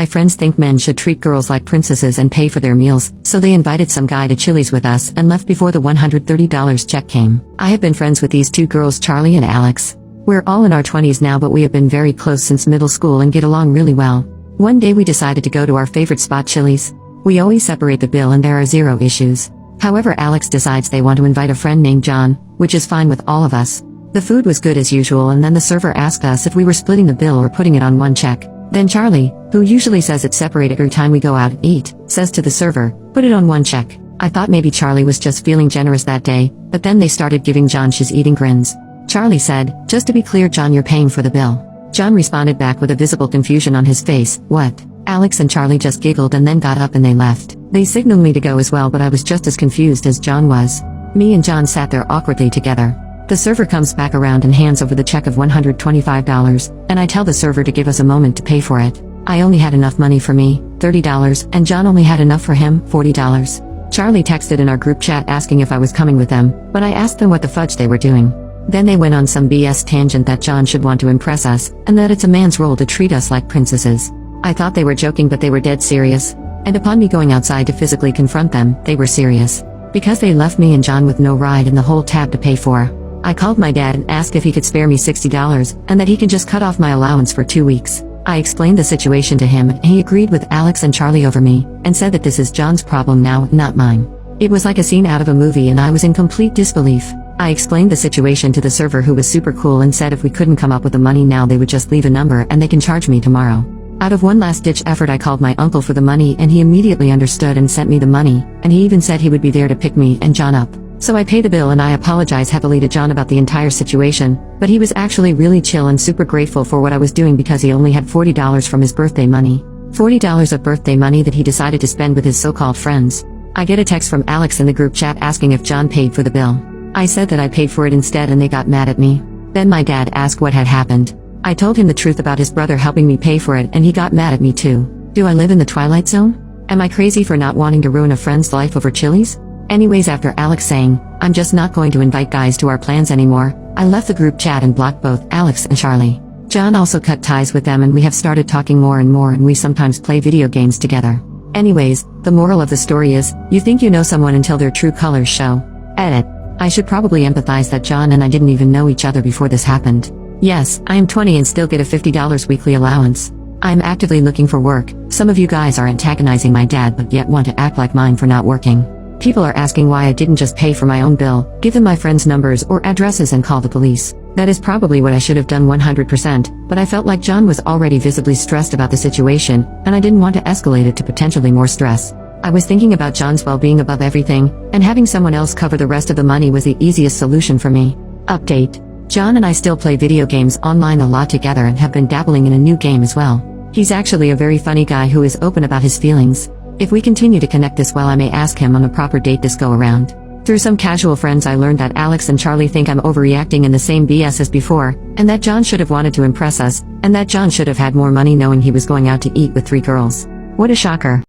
My friends think men should treat girls like princesses and pay for their meals, so they invited some guy to Chili's with us and left before the $130 check came. I have been friends with these two girls, Charlie and Alex. We're all in our 20s now, but we have been very close since middle school and get along really well. One day we decided to go to our favorite spot, Chili's. We always separate the bill and there are zero issues. However, Alex decides they want to invite a friend named John, which is fine with all of us. The food was good as usual, and then the server asked us if we were splitting the bill or putting it on one check. Then Charlie, who usually says it's separate every time we go out and eat, says to the server, "Put it on one check." I thought maybe Charlie was just feeling generous that day, but then they started giving John she's-eating grins. Charlie said, "Just to be clear, John, you're paying for the bill." John responded back with a visible confusion on his face, "What?" Alex and Charlie just giggled and then got up and they left. They signaled me to go as well, but I was just as confused as John was. Me and John sat there awkwardly together. The server comes back around and hands over the check of $125, and I tell the server to give us a moment to pay for it. I only had enough money for me, $30, and John only had enough for him, $40. Charlie texted in our group chat asking if I was coming with them, but I asked them what the fudge they were doing. Then they went on some BS tangent that John should want to impress us, and that it's a man's role to treat us like princesses. I thought they were joking, but they were dead serious. And upon me going outside to physically confront them, they were serious. Because they left me and John with no ride and the whole tab to pay for. I called my dad and asked if he could spare me $60, and that he can just cut off my allowance for 2 weeks. I explained the situation to him, and he agreed with Alex and Charlie over me, and said that this is John's problem now, not mine. It was like a scene out of a movie and I was in complete disbelief. I explained the situation to the server, who was super cool, and said if we couldn't come up with the money now, they would just leave a number and they can charge me tomorrow. Out of one last-ditch effort, I called my uncle for the money, and he immediately understood and sent me the money, and he even said he would be there to pick me and John up. So I pay the bill and I apologize heavily to John about the entire situation, but he was actually really chill and super grateful for what I was doing because he only had $40 from his birthday money. $40 of birthday money that he decided to spend with his so-called friends. I get a text from Alex in the group chat asking if John paid for the bill. I said that I paid for it instead, and they got mad at me. Then my dad asked what had happened. I told him the truth about his brother helping me pay for it, and he got mad at me too. Do I live in the Twilight Zone? Am I crazy for not wanting to ruin a friend's life over Chili's? Anyways, after Alex saying, "I'm just not going to invite guys to our plans anymore," I left the group chat and blocked both Alex and Charlie. John also cut ties with them, and we have started talking more and more, and we sometimes play video games together. Anyways, the moral of the story is, you think you know someone until their true colors show. Edit. I should probably empathize that John and I didn't even know each other before this happened. Yes, I am 20 and still get a $50 weekly allowance. I am actively looking for work. Some of you guys are antagonizing my dad but yet want to act like mine for not working. People are asking why I didn't just pay for my own bill, give them my friends' numbers or addresses and call the police. That is probably what I should have done 100%, but I felt like John was already visibly stressed about the situation, and I didn't want to escalate it to potentially more stress. I was thinking about John's well-being above everything, and having someone else cover the rest of the money was the easiest solution for me. Update. John and I still play video games online a lot together and have been dabbling in a new game as well. He's actually a very funny guy who is open about his feelings. If we continue to connect this well, I may ask him on a proper date this go around. Through some casual friends, I learned that Alex and Charlie think I'm overreacting in the same BS as before, and that John should have wanted to impress us, and that John should have had more money knowing he was going out to eat with 3 girls. What a shocker.